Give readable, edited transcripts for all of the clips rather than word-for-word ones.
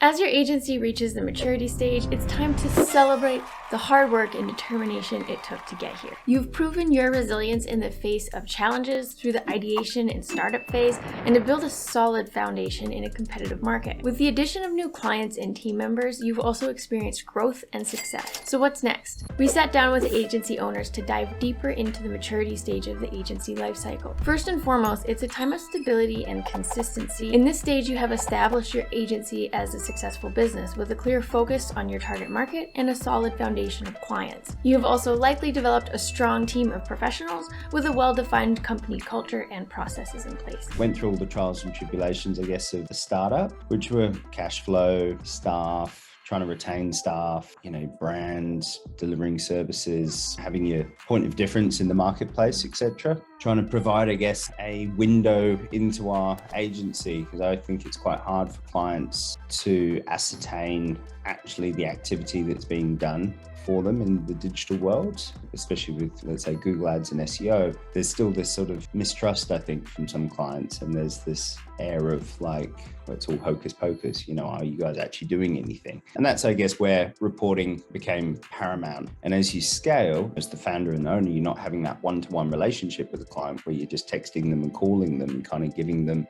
As your agency reaches the maturity stage, it's time to celebrate the hard work and determination it took to get here. You've proven your resilience in the face of challenges through the ideation and startup phase, and to build a solid foundation in a competitive market. With the addition of new clients and team members, you've also experienced growth and success. So what's next? We sat down with agency owners to dive deeper into the maturity stage of the agency lifecycle. First and foremost, it's a time of stability and consistency. In this stage, you have established your agency as a successful business with a clear focus on your target market and a solid foundation of clients. You have also likely developed a strong team of professionals with a well-defined company culture and processes in place. Went through all the trials and tribulations, I guess, of the startup, which were cash flow, staff, trying to retain staff, brands, delivering services, having your point of difference in the marketplace, etc. Trying to provide, I guess, a window into our agency, because I think it's quite hard for clients to ascertain actually the activity that's being done for them in the digital world, especially with, let's say, Google Ads and SEO. There's still this sort of mistrust, I think, from some clients, and there's this air of like, well, it's all hocus pocus, are you guys actually doing anything? And that's, I guess, where reporting became paramount. And as you scale, as the founder and the owner, you're not having that one-to-one relationship with the client where you're just texting them and calling them and kind of giving them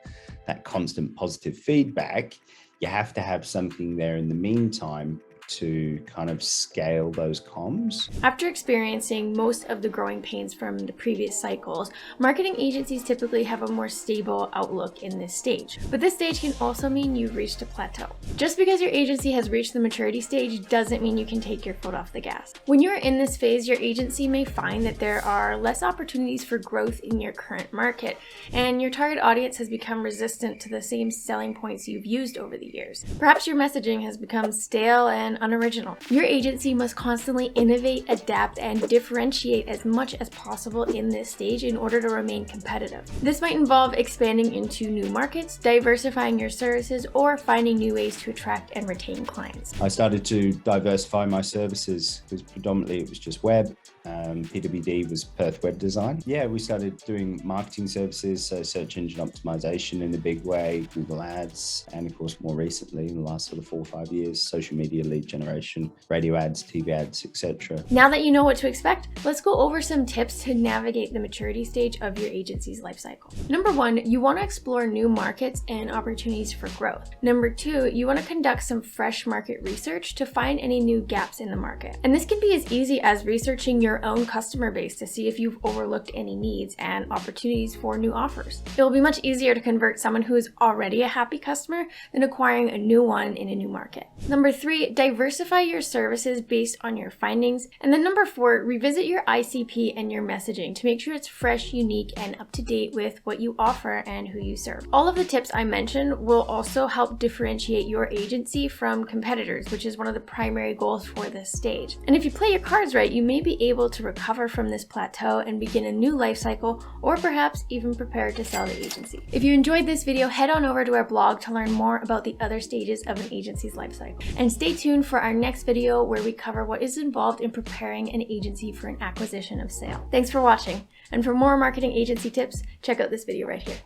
that constant positive feedback. You have to have something there in the meantime to kind of scale those comms. After experiencing most of the growing pains from the previous cycles, marketing agencies typically have a more stable outlook in this stage. But this stage can also mean you've reached a plateau. Just because your agency has reached the maturity stage doesn't mean you can take your foot off the gas. When you're in this phase, your agency may find that there are less opportunities for growth in your current market, and your target audience has become resistant to the same selling points you've used over the years. Perhaps your messaging has become stale and unoriginal. Your agency must constantly innovate, adapt, and differentiate as much as possible in this stage in order to remain competitive. This might involve expanding into new markets, diversifying your services, or finding new ways to attract and retain clients. I started to diversify my services because predominantly it was just web. PWD was Perth web design. Yeah, we started doing marketing services, so search engine optimization in a big way, Google Ads, and of course more recently in the last sort of 4 or 5 years, social media lead generation, radio ads, TV ads, etc. Now that you know what to expect, let's go over some tips to navigate the maturity stage of your agency's lifecycle. Number 1, you want to explore new markets and opportunities for growth. Number 2, you want to conduct some fresh market research to find any new gaps in the market. And this can be as easy as researching your own customer base to see if you've overlooked any needs and opportunities for new offers. It will be much easier to convert someone who is already a happy customer than acquiring a new one in a new market. Number 3, diversify your services based on your findings. And then number 4, revisit your ICP and your messaging to make sure it's fresh, unique, and up to date with what you offer and who you serve. All of the tips I mentioned will also help differentiate your agency from competitors, which is one of the primary goals for this stage. And if you play your cards right, you may be able to recover from this plateau and begin a new life cycle, or perhaps even prepare to sell the agency. If you enjoyed this video, head on over to our blog to learn more about the other stages of an agency's life cycle. And stay tuned for our next video where we cover what is involved in preparing an agency for an acquisition of sale. Thanks for watching, and for more marketing agency tips, check out this video right here.